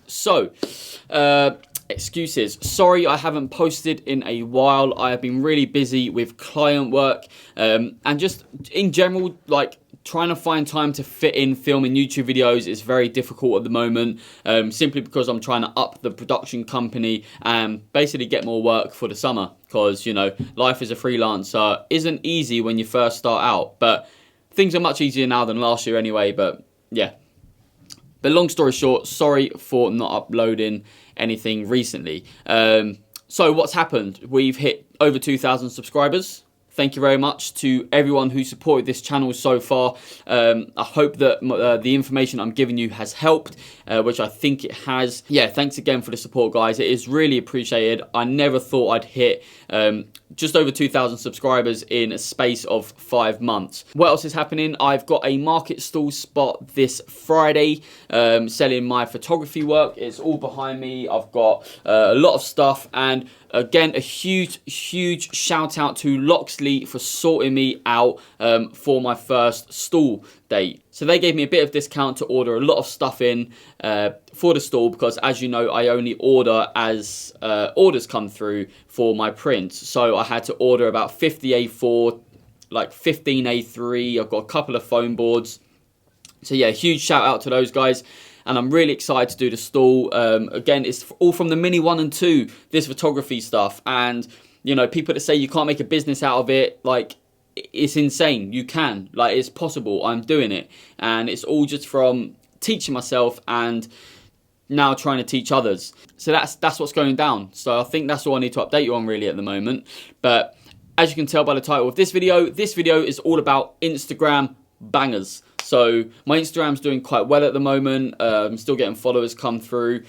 So, excuses. Sorry I haven't posted in a while. I have been really busy with client work and just in general, like trying to find time to fit in filming YouTube videos is very difficult at the moment, simply because I'm trying to up the production company and basically get more work for the summer, because, you know, life as a freelancer isn't easy when you first start out, but things are much easier now than last year anyway. But yeah. But long story short, sorry for not uploading anything recently. So what's happened? We've hit over 2,000 subscribers. Thank you very much to everyone who supported this channel so far. I hope that the information I'm giving you has helped, which I think it has. Yeah, thanks again for the support, guys. It is really appreciated. I never thought I'd hit just over 2,000 subscribers in a space of 5 months. What else is happening? I've got a market stall spot this Friday, selling my photography work. It's all behind me. I've got a lot of stuff, and again, a huge shout out to Loxley for sorting me out for my first stall date. So they gave me a bit of discount to order a lot of stuff in for the stall, because as you know, I only order as orders come through for my prints. So I had to order about 50 A4, like 15 A3. I've got a couple of foam boards. So yeah, huge shout out to those guys. And I'm really excited to do the stall. Again, it's all from the Mini 1 and 2, this photography stuff. And, you know, people that say you can't make a business out of it, like, it's insane. You can. Like, it's possible. I'm doing it. And it's all just from teaching myself and now trying to teach others. So that's what's going down. So I think that's all I need to update you on really at the moment. But as you can tell by the title of this video is all about Instagram bangers. So my Instagram's doing quite well at the moment. I'm still getting followers come through.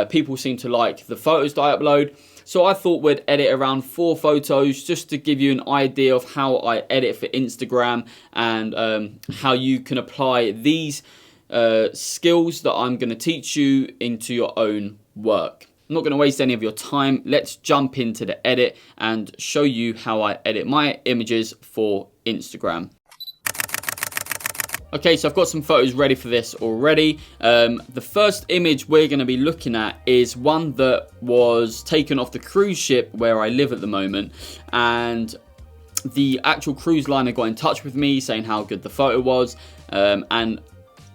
People seem to like the photos that I upload. So I thought we'd edit around 4 photos just to give you an idea of how I edit for Instagram, and how you can apply these skills that I'm going to teach you into your own work. I'm not going to waste any of your time. Let's jump into the edit and show you how I edit my images for Instagram. Okay, so I've got some photos ready for this already. The first image we're going to be looking at is one that was taken off the cruise ship where I live at the moment. And the actual cruise liner got in touch with me saying how good the photo was. And,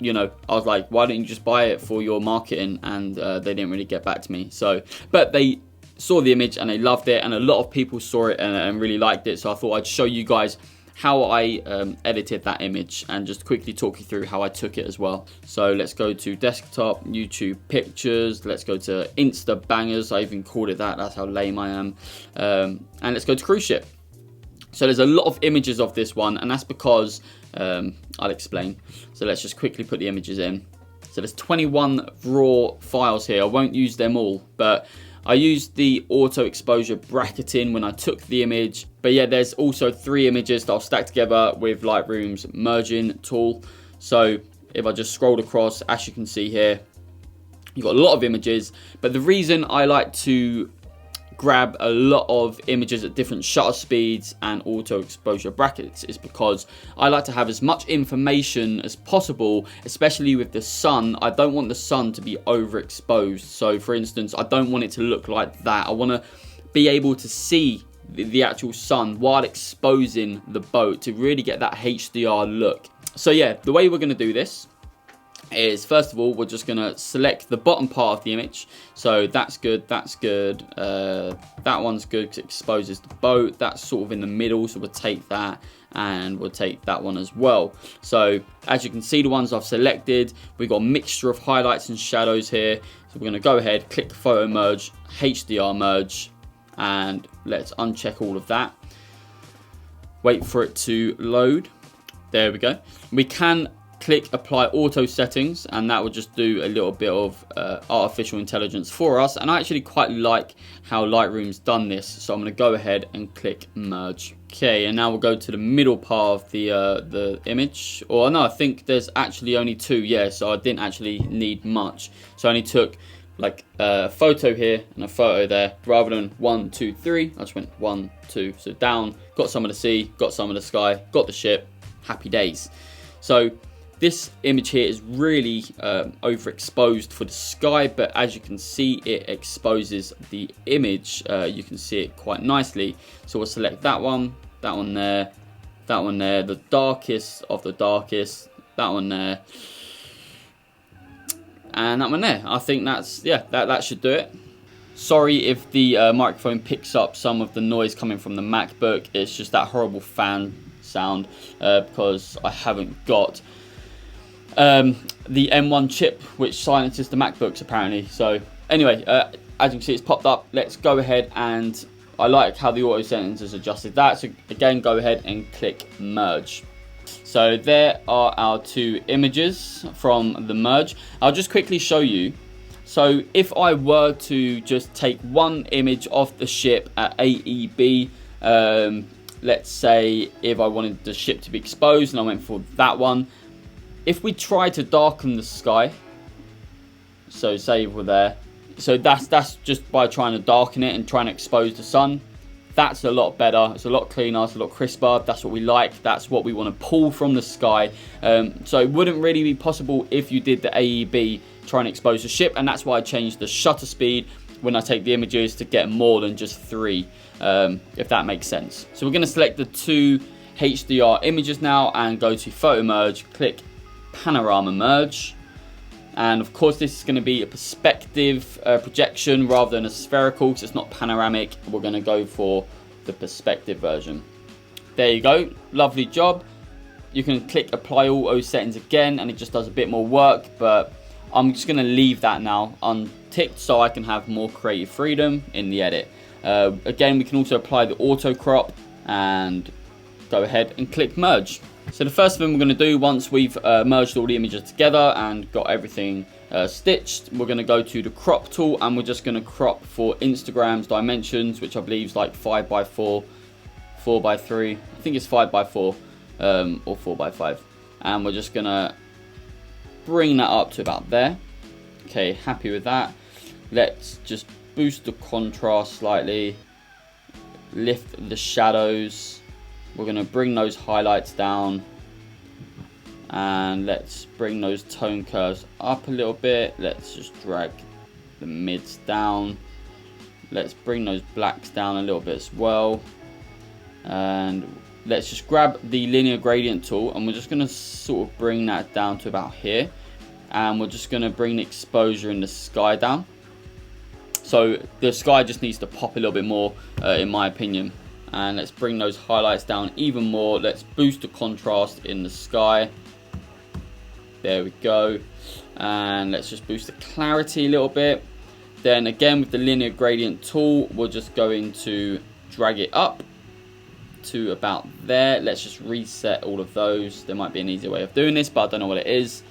you know, I was like, why don't you just buy it for your marketing? And they didn't really get back to me. So, but they saw the image and they loved it. And a lot of people saw it and really liked it. So I thought I'd show you guys how I edited that image and just quickly talk you through how I took it as well. So let's go to desktop, YouTube pictures, let's go to Insta bangers, I even called it that, that's how lame I am. And let's go to cruise ship. So there's a lot of images of this one, and that's because, I'll explain. So let's just quickly put the images in. So there's 21 raw files here, I won't use them all, but I used the auto exposure bracketing when I took the image. But yeah, there's also 3 images that I'll stack together with Lightroom's merging tool. So if I just scroll across, as you can see here, you've got a lot of images. But the reason I like to grab a lot of images at different shutter speeds and auto exposure brackets is because I like to have as much information as possible, especially with the sun. I don't want the sun to be overexposed. So for instance, I don't want it to look like that. I want to be able to see the actual sun while exposing the boat to really get that HDR look. So yeah, the way we're going to do this is, first of all, we're just going to select the bottom part of the image. So that's good, that's good, that one's good because it exposes the boat. That's sort of in the middle, so we'll take that, and we'll take that one as well. So as you can see, the ones I've selected, we've got a mixture of highlights and shadows here. So we're going to go ahead, click photo merge, HDR merge, and let's uncheck all of that. Wait for it to load. There we go. We can click apply auto settings, and that will just do a little bit of artificial intelligence for us. And I actually quite like how Lightroom's done this, so I'm going to go ahead and click merge. Okay, and now we'll go to the middle part of the image. Or no, I think there's actually only 2. Yeah, so I didn't actually need much. So I only took like a photo here and a photo there, rather than 1, 2, 3. I just went 1, 2. So down, got some of the sea, got some of the sky, got the ship. Happy days. So This image here is really overexposed for the sky, but as you can see, it exposes the image. You can see it quite nicely. So we'll select that one there, that one there, the darkest of the darkest, that one there, and that one there. I think that's, yeah, that should do it. Sorry if the microphone picks up some of the noise coming from the MacBook. It's just that horrible fan sound because I haven't got the M1 chip, which silences the MacBooks apparently. So anyway, as you can see, it's popped up. Let's go ahead, and I like how the auto settings has adjusted that. So again, go ahead and click merge. So there are our two images from the merge. I'll just quickly show you. So if I were to just take one image of the ship at AEB, let's say if I wanted the ship to be exposed and I went for that one, if we try to darken the sky, so say we're there, so that's just by trying to darken it and trying to expose the sun. That's a lot better, it's a lot cleaner, it's a lot crisper. That's what we like, that's what we want to pull from the sky. So it wouldn't really be possible if you did the AEB trying to expose the ship, and that's why I changed the shutter speed when I take the images to get more than just 3, if that makes sense. So we're going to select the 2 HDR images now and go to photo merge, click panorama merge, and of course this is going to be a perspective projection rather than a spherical, because it's not panoramic. We're going to go for the perspective version. There you go, lovely job. You can click apply auto settings again and it just does a bit more work, but I'm just going to leave that now unticked so I can have more creative freedom in the edit. Again, we can also apply the auto crop and go ahead and click merge. So the first thing we're going to do once we've merged all the images together and got everything stitched, we're going to go to the crop tool and we're just going to crop for Instagram's dimensions, which I believe is like 5x4, 4x3. I think it's 5x4 or 4x5, and we're just going to bring that up to about there. Okay, happy with that. Let's just boost the contrast slightly, lift the shadows. We're going to bring those highlights down, and let's bring those tone curves up a little bit. Let's just drag the mids down. Let's bring those blacks down a little bit as well, and let's just grab the linear gradient tool and we're just going to sort of bring that down to about here, and we're just going to bring the exposure in the sky down. So the sky just needs to pop a little bit more in my opinion, and let's bring those highlights down even more. Let's boost the contrast in the sky. There we go, and let's just boost the clarity a little bit. Then again with the linear gradient tool, we're just going to drag it up to about there. Let's just reset all of those. There might be an easier way of doing this, but I don't know what it is.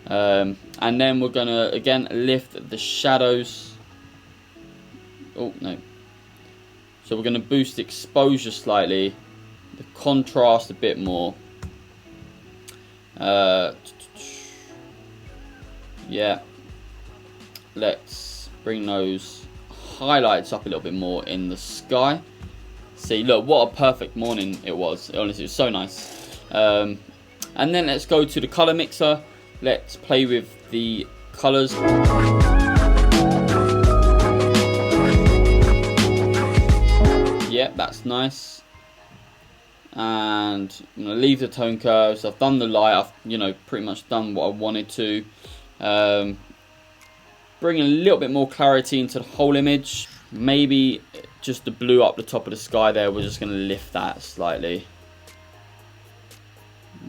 And then we're gonna again lift the shadows. Oh no. So we're gonna boost the exposure slightly, the contrast a bit more. Yeah. Let's bring those highlights up a little bit more in the sky. See, look, what a perfect morning it was. Honestly, it was so nice. And then let's go to the color mixer. Let's play with the colors. Yeah, that's nice. And I'm gonna leave the tone curves. I've done the light. I've pretty much done what I wanted to. Bring a little bit more clarity into the whole image. Maybe just the blue up the top of the sky there, we're just going to lift that slightly.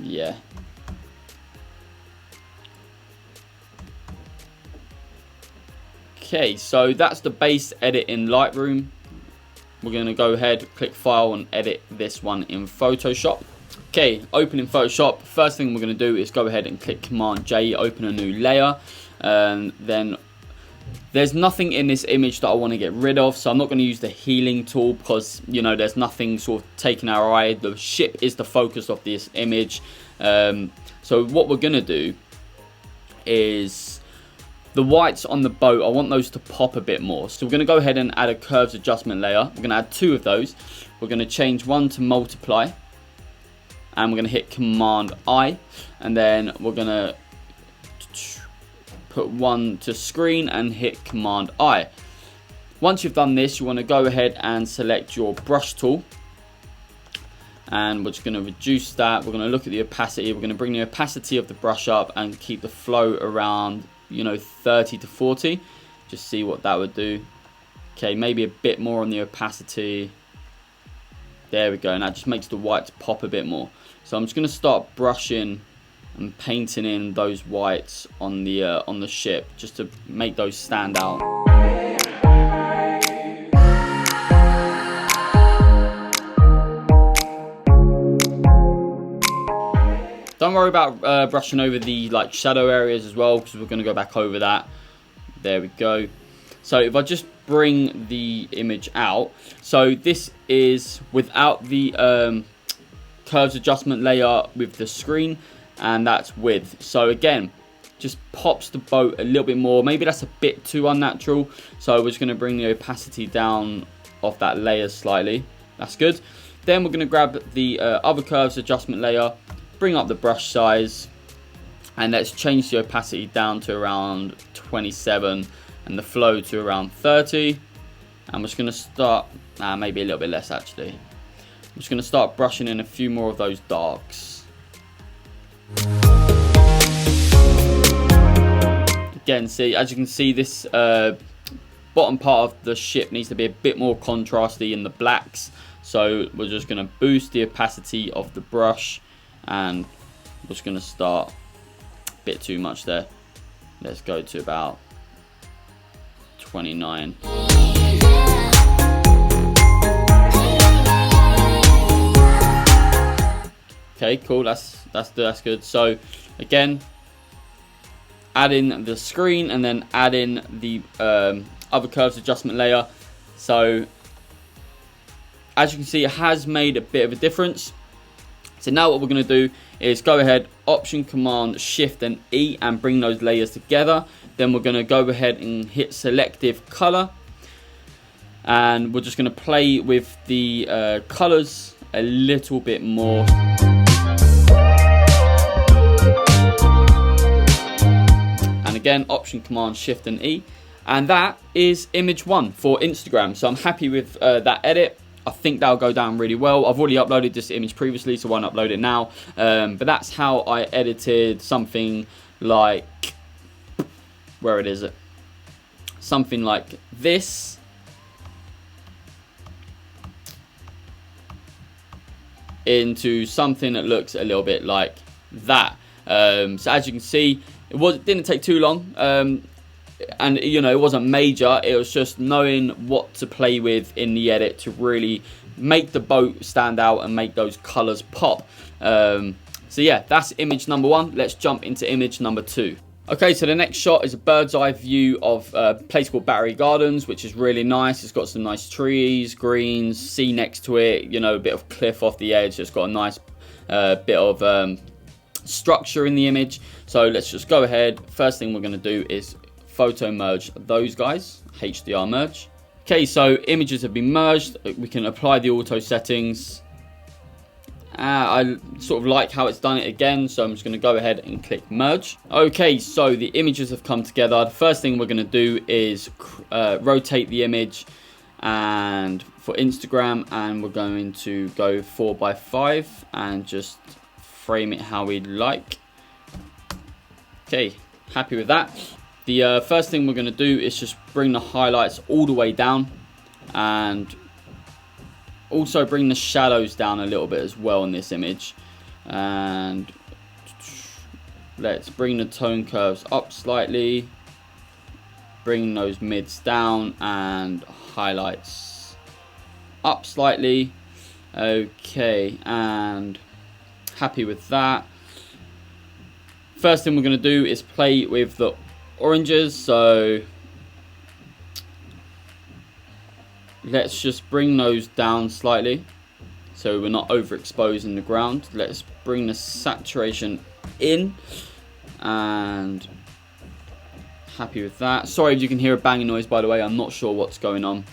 Yeah. Okay, so that's the base edit in Lightroom. We're going to go ahead, click File, and edit this one in Photoshop. Okay, open in Photoshop. First thing we're going to do is go ahead and click Command J, open a new layer, and then there's nothing in this image that I want to get rid of, so I'm not going to use the healing tool because, there's nothing sort of taking our eye. The ship is the focus of this image. So what we're going to do is the whites on the boat, I want those to pop a bit more. So we're going to go ahead and add a curves adjustment layer. We're going to add 2 of those. We're going to change one to multiply. and we're going to hit Command I, and then we're going to put one to screen and hit Command I. Once you've done this, you want to go ahead and select your brush tool, and we're just going to reduce that. We're going to look at the opacity. We're going to bring the opacity of the brush up and keep the flow around, you know, 30 to 40. Just see what that would do. Okay, maybe a bit more on the opacity. There we go, and that just makes the whites pop a bit more. So I'm just going to start brushing and painting in those whites on the ship, just to make those stand out. Don't worry about brushing over the shadow areas as well, because we're going to go back over that. There we go. So if I just bring the image out, so this is without the curves adjustment layer with the screen, and that's with. So again, just pops the boat a little bit more. Maybe that's a bit too unnatural, so we're just going to bring the opacity down of that layer slightly. That's good. Then we're going to grab the other curves adjustment layer, bring up the brush size, and let's change the opacity down to around 27 and the flow to around 30. I'm just going to start, maybe a little bit less actually. I'm just going to start brushing in a few more of those darks. Again, see, as you can see, this bottom part of the ship needs to be a bit more contrasty in the blacks. So we're just going to boost the opacity of the brush, and we're just going to start a bit too much there. Let's go to about 29. Okay, cool. That's good. So again, add in the screen and then add in the other curves adjustment layer. So as you can see, it has made a bit of a difference. So now what we're going to do is go ahead, Option, Command, Shift and E, and bring those layers together. Then we're going to go ahead and hit Selective Color, and we're just going to play with the colors a little bit more. And again, Option, Command, Shift and E, and that is image 1 for Instagram. So I'm happy with that edit. I think that'll go down really well. I've already uploaded this image previously, so I won't upload it now. But that's how I edited something like, where it is, something like this. Into something that looks a little bit like that. So as you can see, it didn't take too long. And you know, it wasn't major. It was just knowing what to play with in the edit to really make the boat stand out and make those colors pop. So yeah, that's image number 1. Let's jump into image number 2. Okay, so the next shot is a bird's eye view of a place called Battery Gardens, which is really nice. It's got some nice trees, greens, sea next to it, you know, a bit of cliff off the edge. It's got a nice bit of structure in the image. So let's just go ahead. First thing we're going to do is photo merge those guys, HDR merge. Okay, so images have been merged. We can apply the auto settings. I sort of like how it's done it again, so I'm just going to go ahead and click merge. Okay, so the images have come together. The first thing we're going to do is rotate the image, and for Instagram, and we're going to go 4:5 and just frame it how we'd like. Okay, happy with that. The first thing we're going to do is just bring the highlights all the way down, and also bring the shadows down a little bit as well in this image. And let's bring the tone curves up slightly, bring those mids down, and highlights up slightly. Okay, and happy with that. First thing we're going to do is play with the oranges, so let's just bring those down slightly so we're not overexposing the ground. Let's bring the saturation in, and happy with that. Sorry if you can hear a banging noise, by the way. I'm not sure what's going on.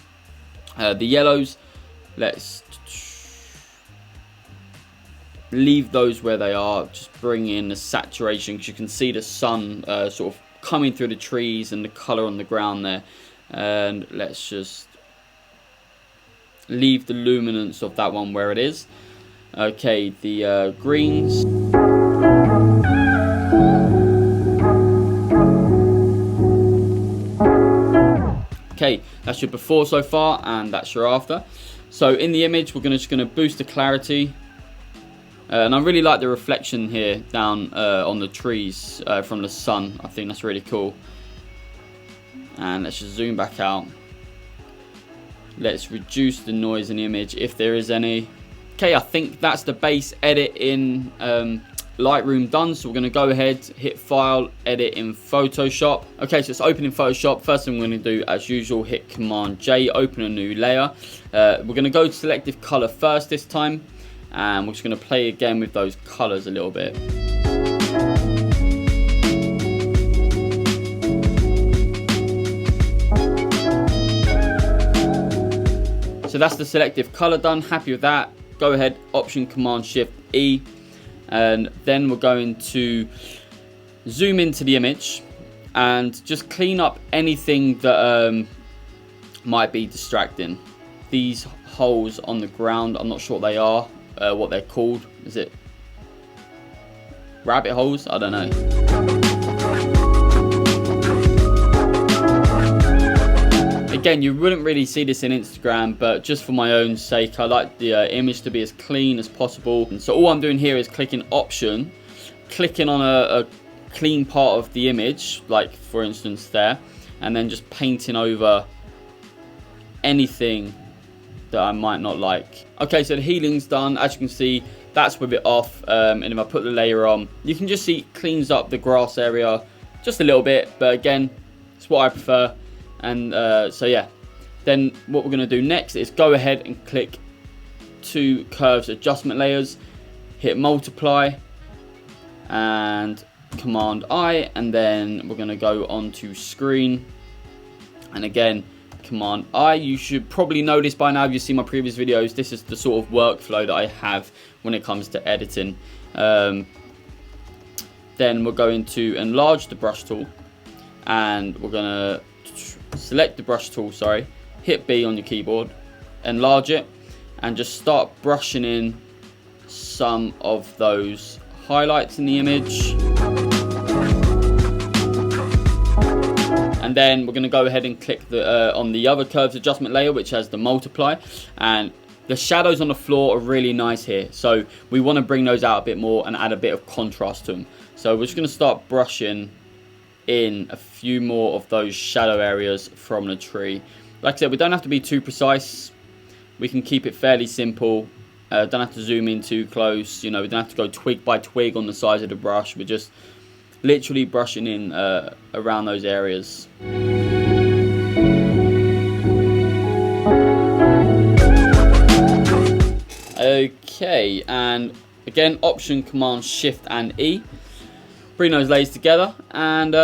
The yellows, let's leave those where they are. Just bring in the saturation, because you can see the sun sort of coming through the trees and the color on the ground there. And let's just leave the luminance of that one where it is. Okay, the greens. Okay, that's your before so far, and that's your after. So in the image, we're just gonna boost the clarity. And I really like the reflection here down on the trees from the sun. I think that's really cool. And let's just zoom back out. Let's reduce the noise in the image if there is any. Okay, I think that's the base edit in Lightroom done. So we're going to go ahead, hit File, Edit in Photoshop. Okay, so it's open in Photoshop. First thing we're going to do, as usual, hit Command J, open a new layer. We're going to go to selective color first this time. And we're just going to play again with those colors a little bit. So that's the selective color done. Happy with that. Go ahead, Option Command Shift E, and then we're going to zoom into the image and just clean up anything that might be distracting. These holes on the ground, I'm not sure what they are. What they're called. Is it rabbit holes? I don't know. Again, you wouldn't really see this in Instagram, but just for my own sake, I like the image to be as clean as possible. And so all I'm doing here is clicking Option, clicking on a clean part of the image, like for instance there, and then just painting over anything that I might not like. Okay, so the healing's done. As you can see, that's with it off. And if I put the layer on, you can just see it cleans up the grass area just a little bit. But again, it's what I prefer. And so yeah, then what we're going to do next is go ahead and click two curves adjustment layers, hit multiply and Command I, and then we're going to go onto screen, and again Command I. You should probably know this by now if you've seen my previous videos. This is the sort of workflow that I have when it comes to editing. Then we're going to enlarge the brush tool, and we're going to select the brush tool, sorry, hit B on your keyboard, enlarge it, and just start brushing in some of those highlights in the image. And then we're going to go ahead and click on the other curves adjustment layer, which has the multiply. And the shadows on the floor are really nice here. So we want to bring those out a bit more and add a bit of contrast to them. So we're just going to start brushing in a few more of those shadow areas from the tree. Like I said, we don't have to be too precise. We can keep it fairly simple. Don't have to zoom in too close. You know, we don't have to go twig by twig on the size of the brush. We're just literally brushing in around those areas. Okay, and again, Option Command Shift and E. Bring those layers together, and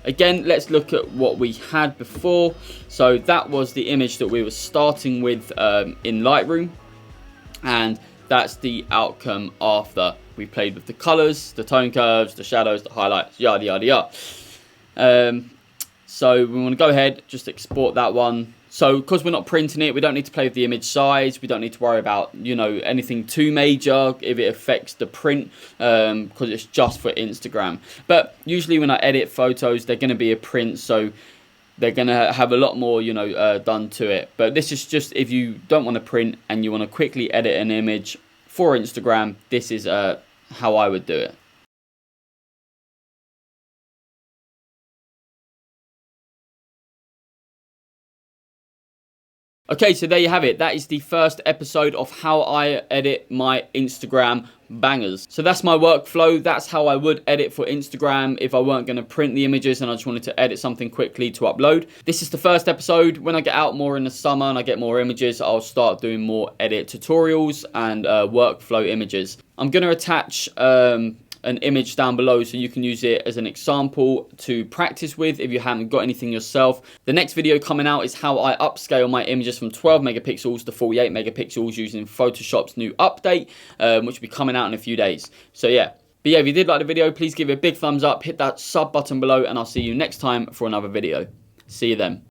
again, let's look at what we had before. So that was the image that we were starting with in Lightroom, and that's the outcome after we played with the colors, the tone curves, the shadows, the highlights, yada yada yada. So we want to go ahead, just export that one. So because we're not printing it, we don't need to play with the image size. We don't need to worry about, you know, anything too major if it affects the print, because it's just for Instagram. But usually when I edit photos, they're going to be a print, so they're going to have a lot more, you know, done to it. But this is just if you don't want to print and you want to quickly edit an image for Instagram, this is how I would do it. Okay, so there you have it. That is the first episode of how I edit my Instagram bangers. So that's my workflow. That's how I would edit for Instagram if I weren't going to print the images and I just wanted to edit something quickly to upload. This is the first episode. When I get out more in the summer and I get more images, I'll start doing more edit tutorials and workflow images. I'm going to attach an image down below so you can use it as an example to practice with if you haven't got anything yourself. The next video coming out is how I upscale my images from 12 megapixels to 48 megapixels using Photoshop's new update, which will be coming out in a few days. So yeah. But yeah, if you did like the video, please give it a big thumbs up, hit that sub button below, and I'll see you next time for another video. See you then.